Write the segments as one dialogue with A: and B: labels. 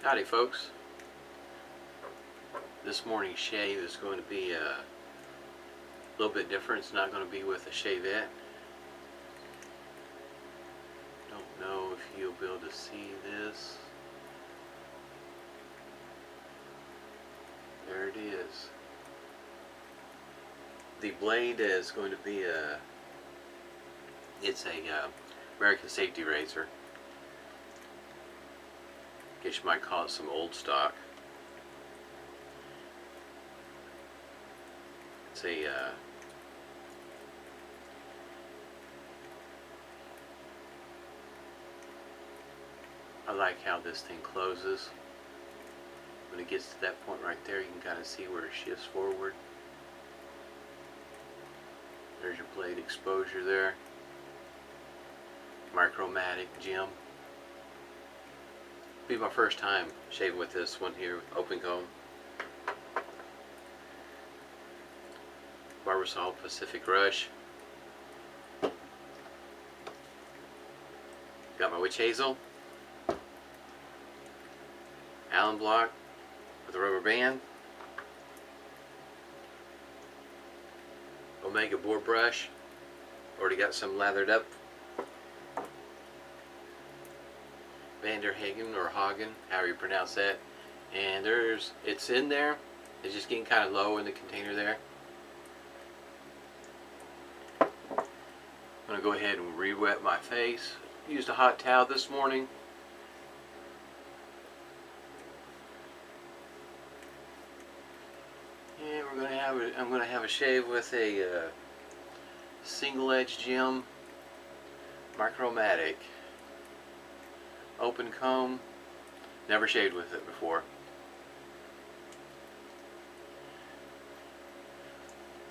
A: Howdy folks. This morning's shave is going to be a little bit different. It's not going to be with a shavette. Don't know if you'll be able to see this. There it is. The blade is going to be it's a American safety razor. Guess you might call it some old stock. It's a I like how this thing closes. When it gets to that point right there, you can kind of see where it shifts forward. There's your blade exposure there. Micromatic gem. Be my first time shaving with this one here, open comb. Barbasol Pacific Rush. Got my witch hazel. Allen block with a rubber band. Omega boar brush. Already got some lathered up. Ger Hagen or Hagen, however you pronounce that. And it's in there. It's just getting kind of low in the container there. I'm going to go ahead and re-wet my face. Used a hot towel this morning. And I'm going to have a shave with a single edge gem Micromatic. Open comb. Never shaved with it before.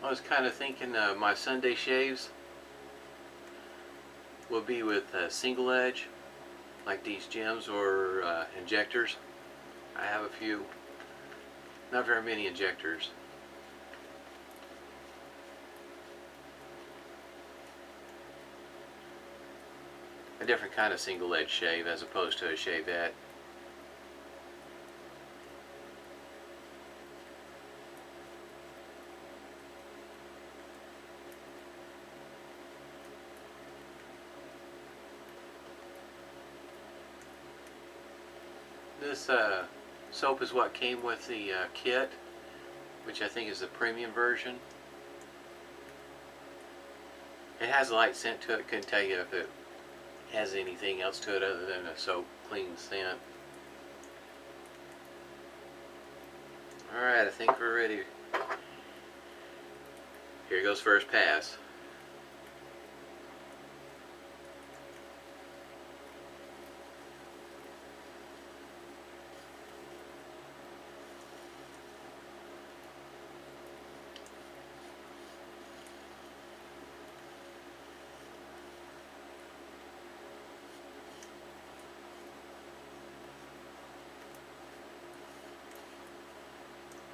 A: I was kind of thinking my Sunday shaves will be with single edge, like these gems or injectors. I have a few, not very many injectors. A different kind of single edge shave as opposed to a shavette. This soap is what came with the kit, which I think is the premium version. It has a light scent to it. Couldn't tell you if it has anything else to it other than a soap clean scent. Alright, I think we're ready. Here goes first pass.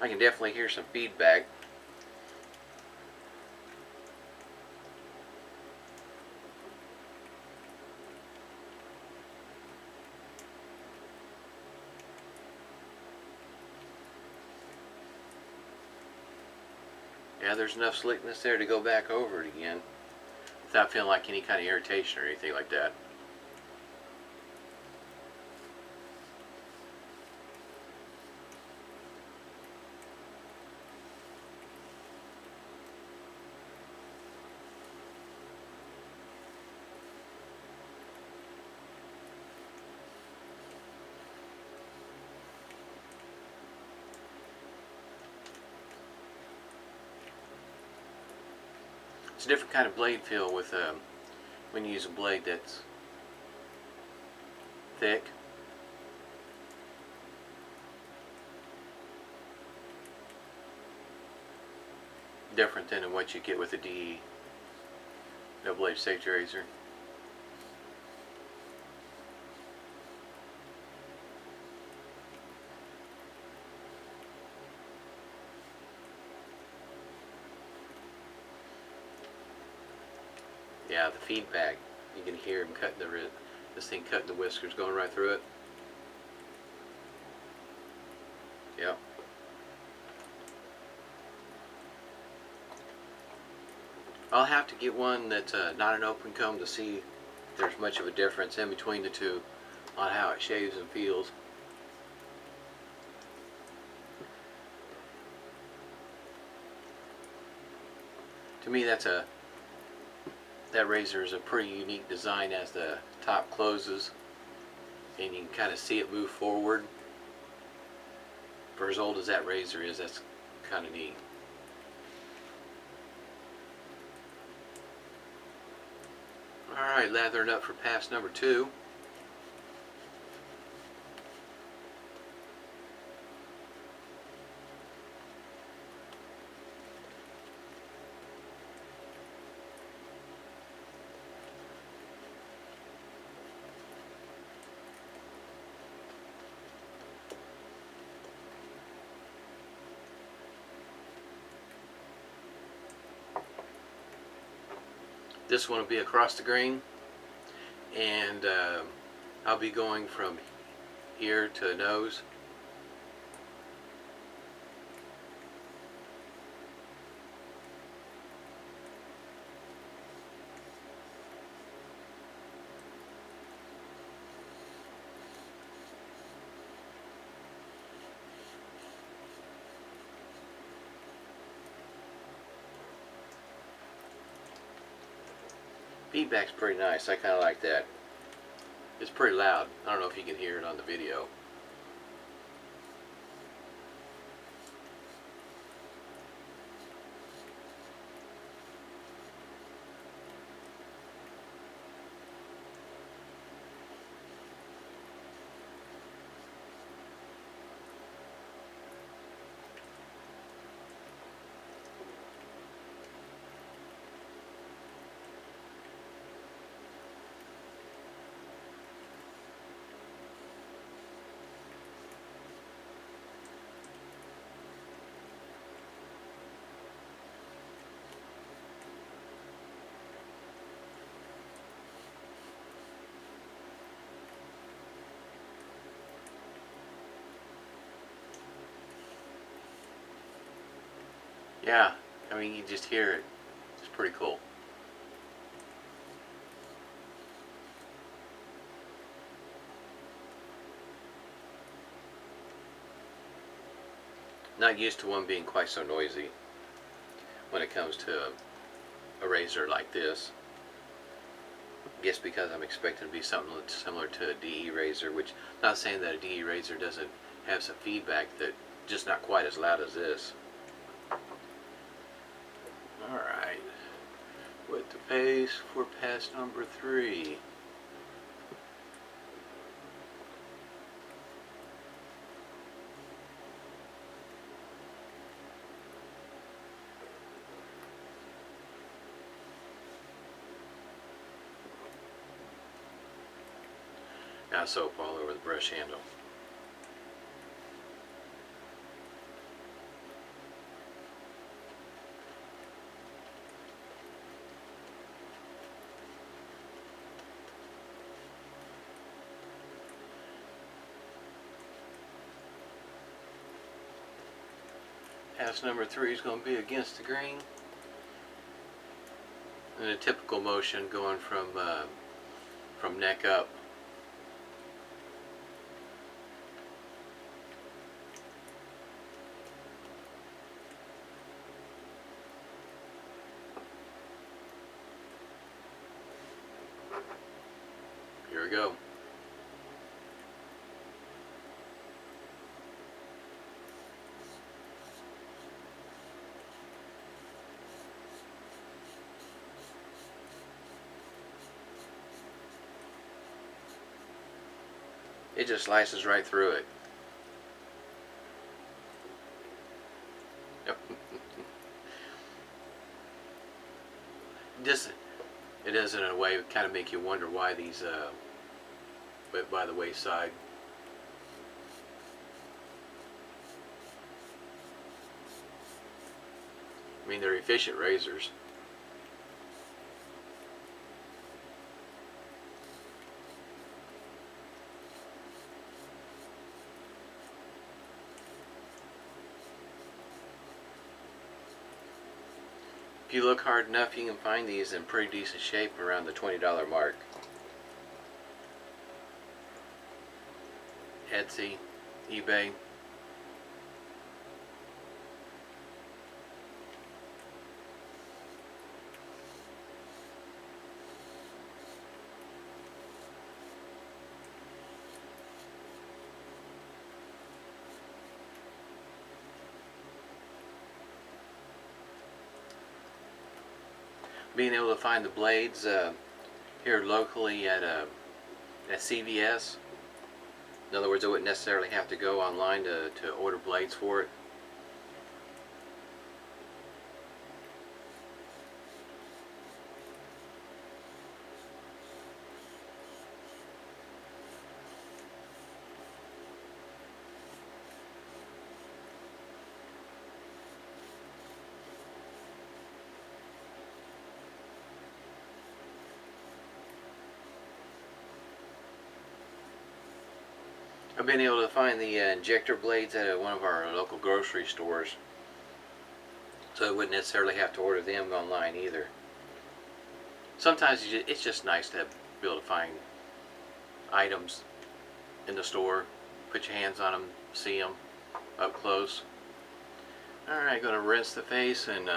A: I can definitely hear some feedback. Yeah, there's enough slickness there to go back over it again without feeling like any kind of irritation or anything like that. It's a different kind of blade feel with when you use a blade that's thick. Different than what you get with a DE, double edged safety razor. Yeah, the feedback. You can hear him cutting this thing cutting the whiskers, going right through it. Yep. I'll have to get one that's not an open comb to see if there's much of a difference in between the two on how it shaves and feels. To me, that razor is a pretty unique design as the top closes, and you can kind of see it move forward. For as old as that razor is, that's kind of neat. Alright, lathering up for pass number 2. This one will be across the grain, and I'll be going from here to nose. Feedback's pretty nice. I kind of like that. It's pretty loud. I don't know if you can hear it on the video. Yeah, I mean, you just hear it. It's pretty cool. Not used to one being quite so noisy when it comes to a razor like this. I guess because I'm expecting to be something similar to a DE razor, which, not saying that a DE razor doesn't have some feedback, that just not quite as loud as this. Alright, with the pace for pass number 3. Got soap all over the brush handle. Pass number 3 is going to be against the grain, in a typical motion going from neck up. Here we go. It just slices right through it. Yep. It does in a way kind of make you wonder why these by the wayside. I mean, they're efficient razors. If you look hard enough, you can find these in pretty decent shape around the $20 mark. Etsy, eBay. Being able to find the blades here locally at CVS. In other words, I wouldn't necessarily have to go online to order blades for it. I've been able to find the injector blades at one of our local grocery stores, so I wouldn't necessarily have to order them online either. Sometimes it's just nice to be able to find items in the store, put your hands on them, see them up close. Alright, going to rinse the face and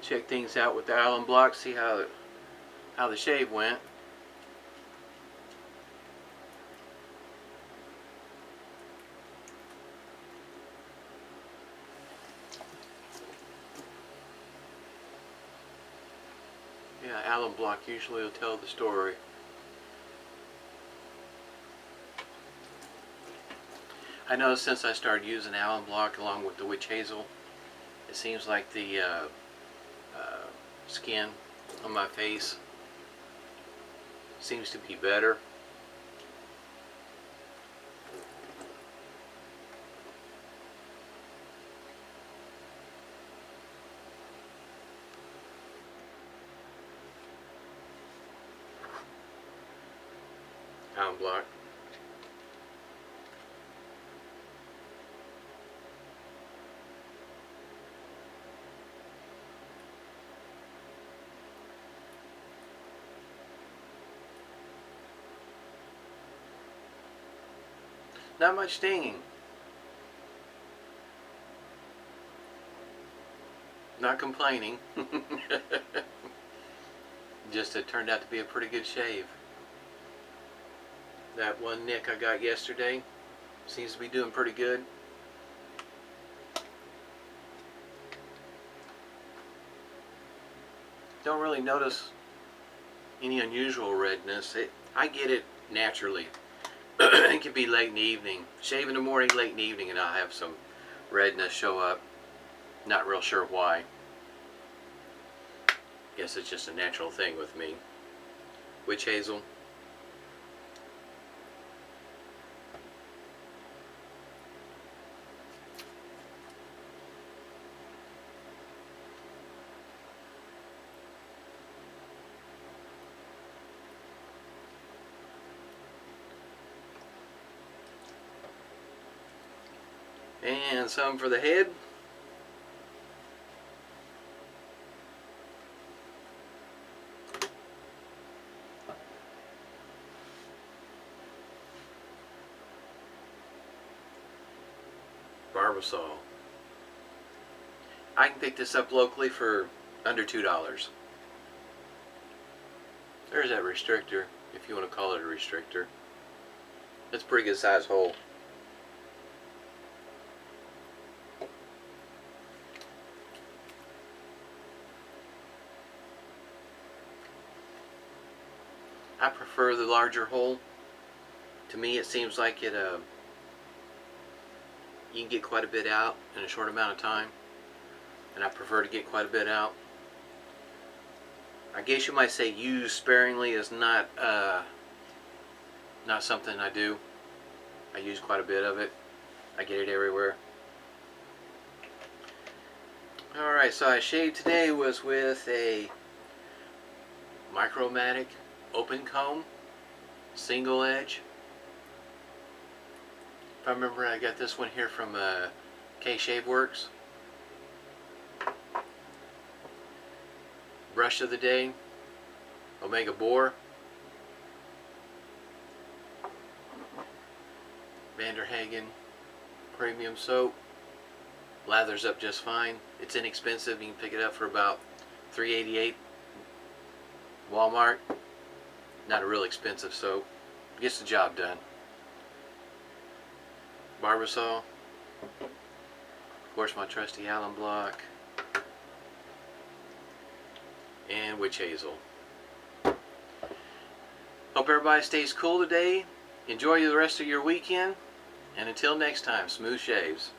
A: check things out with the Allen block, see how the shave went. Yeah, Allen block usually will tell the story. I noticed since I started using Allen block along with the witch hazel, it seems like the skin on my face seems to be better. Allen block. Not much stinging. Not complaining. Just it turned out to be a pretty good shave. That one nick I got yesterday seems to be doing pretty good. Don't really notice any unusual redness. I get it naturally. It could be late in the evening. Shave in the morning, late in the evening, and I'll have some redness show up. Not real sure why. Guess it's just a natural thing with me. Witch hazel. And some for the head. Barbasol. I can pick this up locally for under $2. There's that restrictor, if you want to call it a restrictor. It's a pretty good size hole. I prefer the larger hole. To me, it seems like you can get quite a bit out in a short amount of time, and I prefer to get quite a bit out. I guess you might say use sparingly is not something I do. I use quite a bit of it. I get it everywhere. Alright, so I shaved today was with a Micromatic open comb, single edge. If I remember, I got this one here from K Shave Works. brush of the day, Omega Boar, Ger Hagen premium soap. Lathers up just fine. It's inexpensive. You can pick it up for about $3.88 Walmart. Not a real expensive soap. Gets the job done. Barbasol. Of course, my trusty Allen block. And witch hazel. Hope everybody stays cool today. Enjoy the rest of your weekend. And until next time, smooth shaves.